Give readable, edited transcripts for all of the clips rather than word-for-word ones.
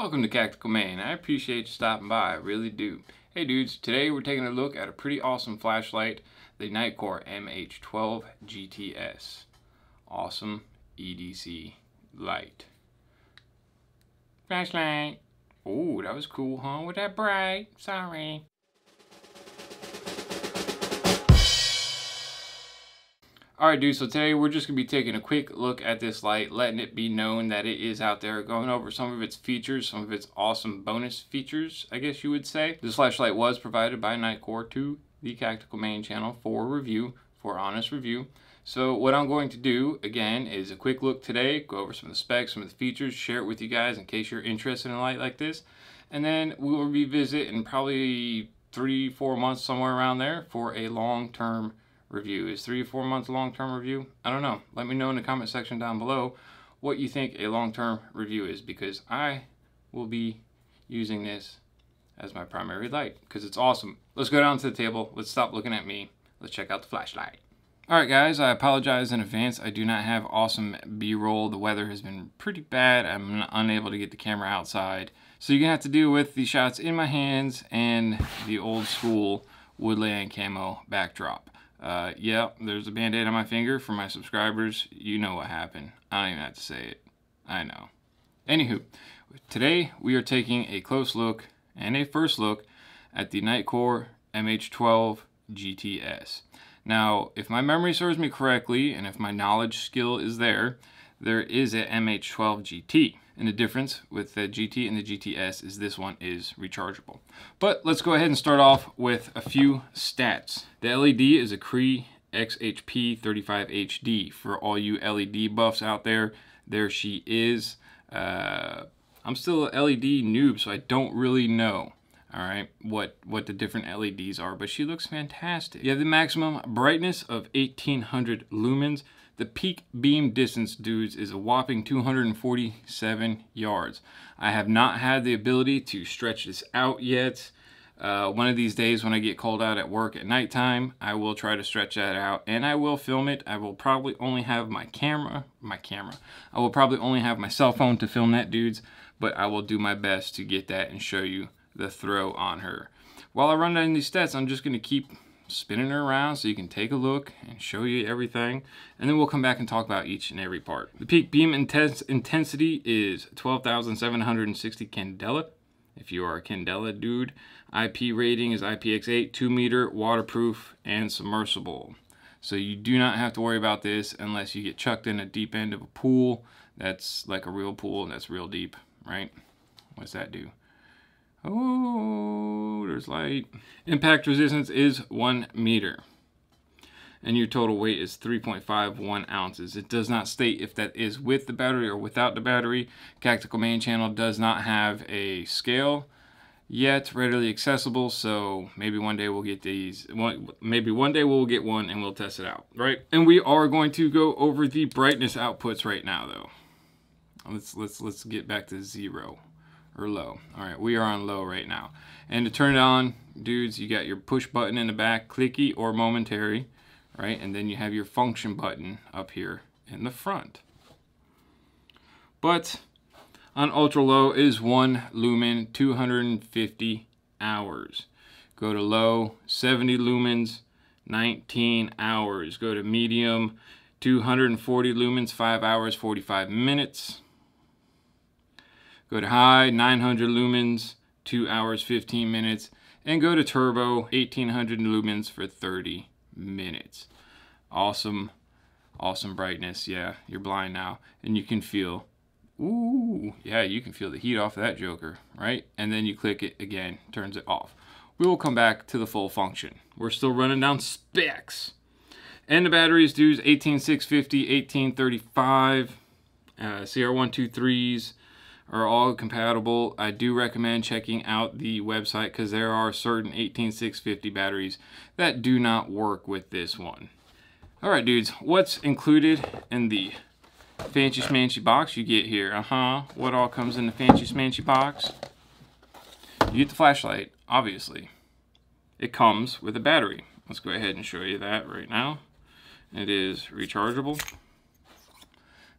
Welcome to CACTICALMAIN. I appreciate you stopping by, I really do. Hey dudes, today we're taking a look at a pretty awesome flashlight, the NITECORE MH12GTS. Awesome EDC light. Flashlight. Oh, that was cool, huh? Was that bright? Sorry. Alright dudes, so today we're just going to be taking a quick look at this light, letting it be known that it is out there, going over some of its features, some of its awesome bonus features, I guess you would say. This flashlight was provided by NITECORE to the CACTICALMAIN channel for review, for honest review. So what I'm going to do, again, is a quick look today, go over some of the specs, some of the features, share it with you guys in case you're interested in a light like this. And then we will revisit in probably 3-4 months, somewhere around there, for a long-term review. Is 3 or 4 months a long-term review? I don't know. Let me know in the comment section down below what you think a long-term review is, because I will be using this as my primary light because it's awesome. Let's go down to the table. Let's stop looking at me. Let's check out the flashlight. Alright guys, I apologize in advance. I do not have awesome B-roll. The weather has been pretty bad. I'm unable to get the camera outside. So you're going to have to deal with the shots in my hands and the old school woodland camo backdrop. Yeah, there's a band-aid on my finger. For my subscribers, you know what happened. I don't even have to say it. I know. Anywho, today we are taking a close look and a first look at the NITECORE MH12GTS. Now, if my memory serves me correctly, and if my knowledge skill is there is a MH12GT. And the difference with the GT and the GTS is this one is rechargeable. But let's go ahead and start off with a few stats. The LED is a Cree XHP35HD. For all you LED buffs out there, there she is. I'm still an LED noob, so I don't really know, all right, what the different LEDs are, but she looks fantastic. You have the maximum brightness of 1800 lumens. The peak beam distance, dudes, is a whopping 247 yards. I have not had the ability to stretch this out yet. One of these days when I get called out at work at nighttime, I will try to stretch that out and I will film it. I will probably only have my camera. I will probably only have my cell phone to film that, dudes, but I will do my best to get that and show you the throw on her. While I run down these stats, I'm just going to keep spinning her around so you can take a look and show you everything, and then we'll come back and talk about each and every part. The peak beam intensity is 12,760 candela if you are a candela dude. IP rating is IPX8, 2 meter, waterproof, and submersible. So you do not have to worry about this unless you get chucked in a deep end of a pool that's like a real pool and that's real deep, right? What's that do? Oh, there's light. Impact resistance is 1 meter. And your total weight is 3.51 ounces. It does not state if that is with the battery or without the battery. CACTICALMAIN channel does not have a scale yet readily accessible, so maybe one day we'll get these. Maybe one day we'll get one and we'll test it out, right? And we are going to go over the brightness outputs right now, though. Let's get back to 0. Or low. All right, we are on low right now. And to turn it on, dudes, you got your push button in the back, clicky or momentary, right? And then you have your function button up here in the front. But on ultra low is 1 lumen, 250 hours. Go to low, 70 lumens, 19 hours. Go to medium, 240 lumens, 5 hours, 45 minutes. Go to high, 900 lumens, 2 hours, 15 minutes. And go to turbo, 1800 lumens for 30 minutes. Awesome, awesome brightness. Yeah, you're blind now. And you can feel, ooh, yeah, you can feel the heat off of that joker, right? And then you click it again, turns it off. We will come back to the full function. We're still running down specs. And the batteries, dudes, 18650, 1835, CR123s. Are all compatible. I do recommend checking out the website because there are certain 18650 batteries that do not work with this one. Alright dudes, what's included in the fancy schmancy box you get here? What all comes in the fancy schmancy box? You get the flashlight, obviously. It comes with a battery. Let's go ahead and show you that right now. It is rechargeable.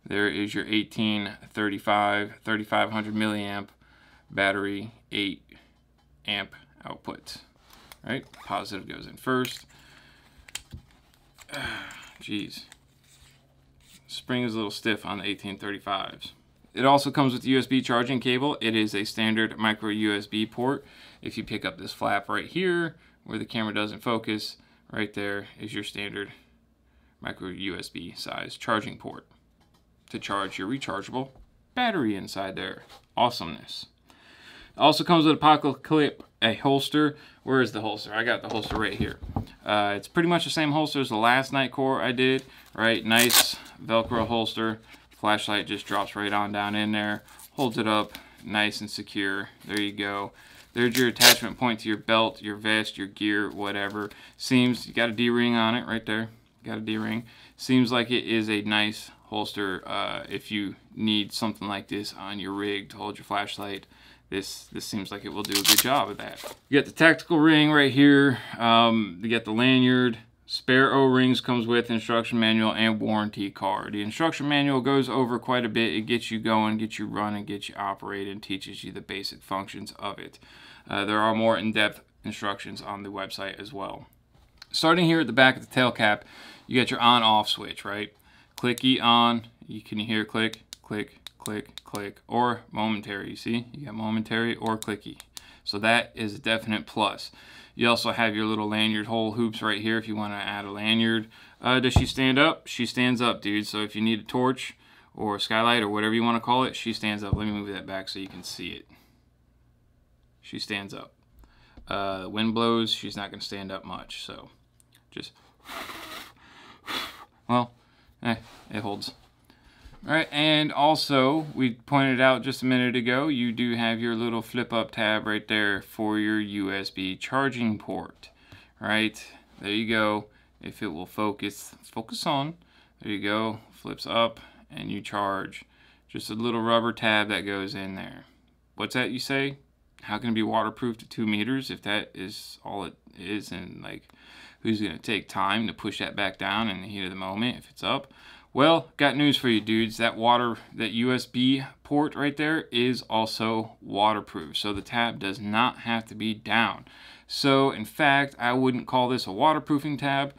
There is your 3500 milliamp battery, 8 amp output. Right? Positive goes in first. Jeez. Spring is a little stiff on the 1835s. It also comes with USB charging cable. It is a standard micro USB port. If you pick up this flap right here, where the camera doesn't focus, right there is your standard micro USB size charging port to charge your rechargeable battery inside there. Awesomeness. It also comes with a pocket clip, a holster. Where is the holster? I got the holster right here. It's pretty much the same holster as the last NITECORE I did, right? Nice Velcro holster. Flashlight just drops right on down in there, holds it up nice and secure. There you go. There's your attachment point to your belt, your vest, your gear, whatever. Seems, you got a D-ring on it right there. Got a D-ring. Seems like it is a nice holster if you need something like this on your rig to hold your flashlight. This seems like it will do a good job of that. You got the tactical ring right here. You got the lanyard. Spare O-rings comes with instruction manual and warranty card. The instruction manual goes over quite a bit. It gets you going, gets you running, gets you operating, teaches you the basic functions of it. There are more in-depth instructions on the website as well. Starting here at the back of the tail cap, you got your on-off switch, right? Clicky on, you can hear click, click, click, click, or momentary. You see, you got momentary or clicky. So that is a definite plus. You also have your little lanyard hole hoops right here if you want to add a lanyard. Does she stand up? She stands up, dude. So if you need a torch or a skylight or whatever you want to call it, she stands up. Let me move that back so you can see it. She stands up. Wind blows, she's not going to stand up much. So just, well, it holds. All right, and also, we pointed out just a minute ago, you do have your little flip-up tab right there for your USB charging port. Right, there you go. If it will focus on, there you go, flips up, and you charge. Just a little rubber tab that goes in there. What's that you say? How can it be waterproof to 2 meters if that is all it is? And like, who's gonna take time to push that back down in the heat of the moment if it's up? Well, got news for you dudes. That USB port right there is also waterproof. So the tab does not have to be down. So in fact, I wouldn't call this a waterproofing tab,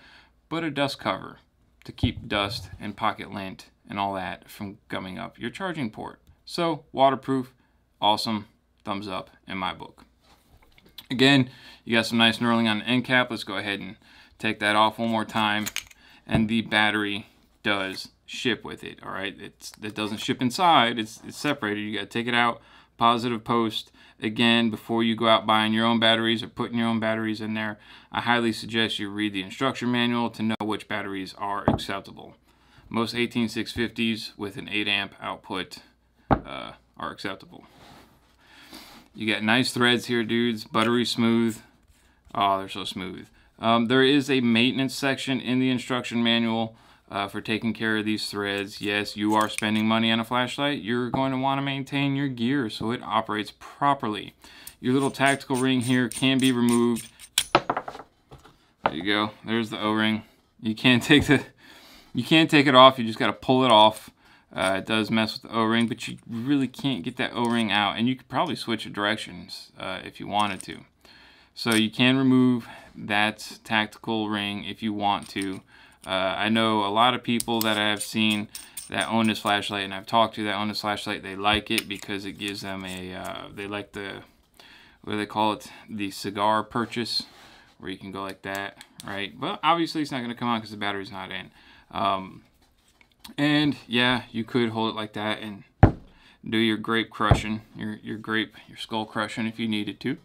but a dust cover to keep dust and pocket lint and all that from gumming up your charging port. So waterproof, awesome, thumbs up in my book. Again, you got some nice knurling on the end cap. Let's go ahead and take that off one more time. And the battery does ship with it. All right, it doesn't ship inside, it's separated. You got to take it out, positive post. Again, before you go out buying your own batteries or putting your own batteries in there, I highly suggest you read the instruction manual to know which batteries are acceptable. Most 18650s with an 8 amp output are acceptable. You got nice threads here, dudes, buttery smooth. Oh, they're so smooth. There is a maintenance section in the instruction manual for taking care of these threads. Yes, you are spending money on a flashlight. You're going to want to maintain your gear so it operates properly. Your little tactical ring here can be removed. There you go. There's the O-ring. You can't take it off. You just got to pull it off. It does mess with the O-ring, but you really can't get that O-ring out. And you could probably switch directions if you wanted to. So you can remove that tactical ring if you want to. I know a lot of people that I have seen that own this flashlight, and I've talked to that own this flashlight, they like it because it gives them a, they like the, what do they call it, the cigar purchase, where you can go like that, right? But obviously it's not going to come on because the battery's not in. And yeah, you could hold it like that and do your grape crushing, your skull crushing if you needed to.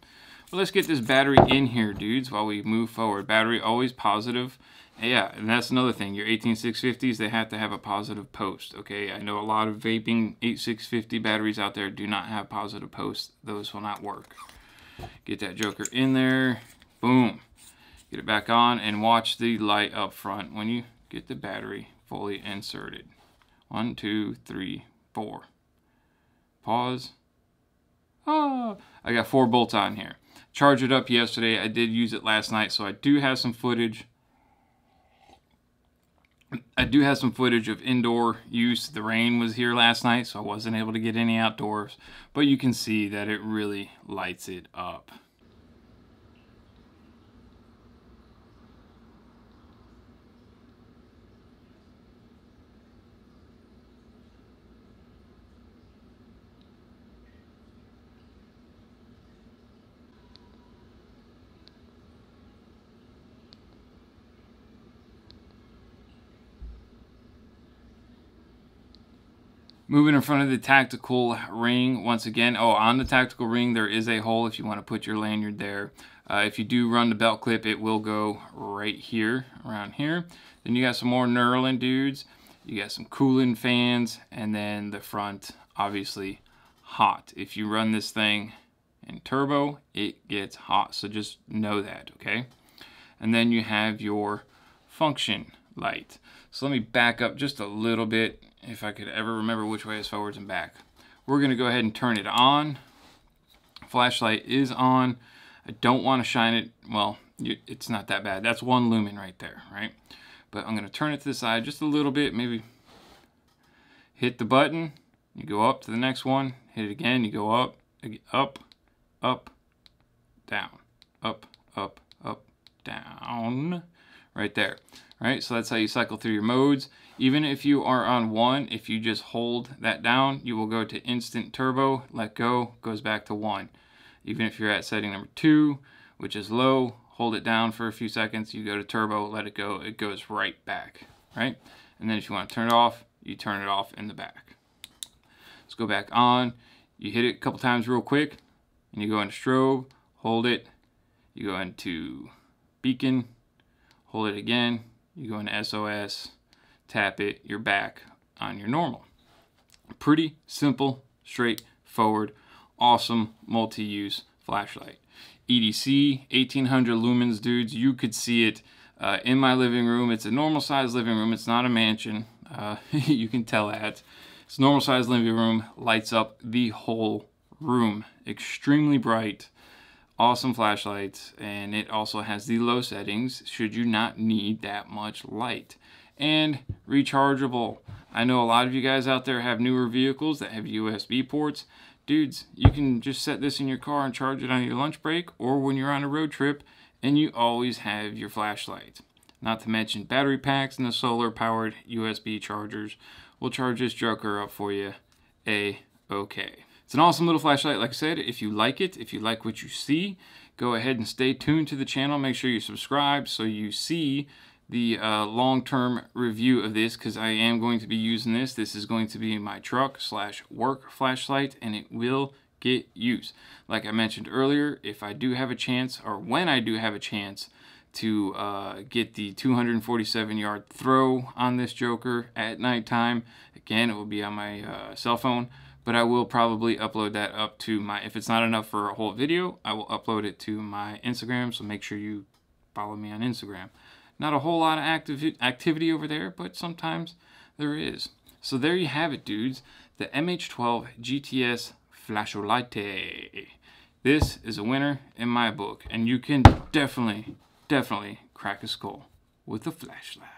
But let's get this battery in here, dudes, while we move forward. Battery always positive. Yeah, and that's another thing. Your 18650s, they have to have a positive post, okay? I know a lot of vaping 18650 batteries out there do not have positive posts. Those will not work. Get that joker in there. Boom. Get it back on and watch the light up front when you get the battery fully inserted. 1, 2, 3, 4. Pause. Oh, I got 4 bolts on here. Charged it up yesterday. I did use it last night, so I do have some footage I do have some footage of indoor use. The rain was here last night, so I wasn't able to get any outdoors, but you can see that it really lights it up. Moving in front of the tactical ring once again. Oh, on the tactical ring, there is a hole if you want to put your lanyard there. If you do run the belt clip, it will go right here, around here. Then you got some more knurling dudes. You got some cooling fans, and then the front, obviously, hot. If you run this thing in turbo, it gets hot. So just know that, okay? And then you have your function light. So let me back up just a little bit, if I could ever remember which way is forwards and back. We're gonna go ahead and turn it on. Flashlight is on. I don't wanna shine it, well, it's not that bad. That's one lumen right there, right? But I'm gonna turn it to the side just a little bit, maybe hit the button, you go up to the next one, hit it again, you go up, up, up, down, up, up, up, down, right there. Right, so that's how you cycle through your modes. Even if you are on 1, if you just hold that down, you will go to instant turbo, let go, goes back to 1. Even if you're at setting number 2, which is low, hold it down for a few seconds, you go to turbo, let it go, it goes right back, right? And then if you want to turn it off, you turn it off in the back. Let's go back on. You hit it a couple times real quick, and you go into strobe, hold it, you go into beacon, hold it again, you go into SOS, tap it, you're back on your normal. Pretty simple, straightforward, awesome multi-use flashlight. EDC, 1800 lumens, dudes. You could see it in my living room. It's a normal size living room. It's not a mansion. You can tell that. It's a normal size living room. Lights up the whole room. Extremely bright. Awesome flashlights, and it also has the low settings should you not need that much light. And rechargeable. I know a lot of you guys out there have newer vehicles that have USB ports. Dudes, you can just set this in your car and charge it on your lunch break or when you're on a road trip, and you always have your flashlight. Not to mention battery packs and the solar powered USB chargers will charge this joker up for you A-okay. It's an awesome little flashlight, like I said. If you like it, if you like what you see, go ahead and stay tuned to the channel. Make sure you subscribe so you see the long-term review of this, because I am going to be using this. This is going to be my truck / work flashlight, and it will get used. Like I mentioned earlier, if I do have a chance, or when I do have a chance to get the 247-yard throw on this joker at nighttime, again, it will be on my cell phone. But I will probably upload that up to my, if it's not enough for a whole video, I will upload it to my Instagram, so make sure you follow me on Instagram. Not a whole lot of activity over there, but sometimes there is. So there you have it, dudes. The MH12GTS Flashlight. This is a winner in my book, and you can definitely crack a skull with a flashlight.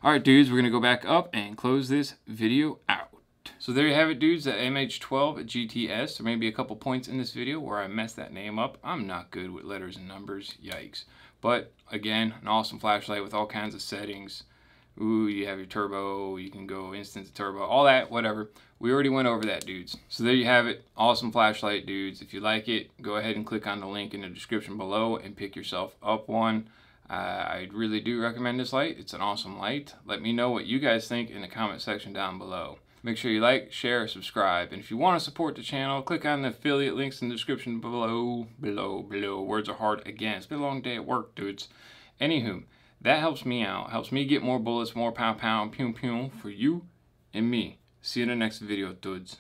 All right, dudes, we're going to go back up and close this video out. So there you have it, dudes, the MH12GTS. There may be a couple points in this video where I messed that name up. I'm not good with letters and numbers, yikes. But again, an awesome flashlight with all kinds of settings. Ooh, you have your turbo, you can go instant to turbo, all that, whatever. We already went over that, dudes. So there you have it, awesome flashlight, dudes. If you like it, go ahead and click on the link in the description below and pick yourself up one. I really do recommend this light. It's an awesome light. Let me know what you guys think in the comment section down below. Make sure you like, share, subscribe. And if you want to support the channel, click on the affiliate links in the description below. Words are hard again. It's been a long day at work, dudes. Anywho, that helps me out. Helps me get more bullets, more pow, pew, pew for you and me. See you in the next video, dudes.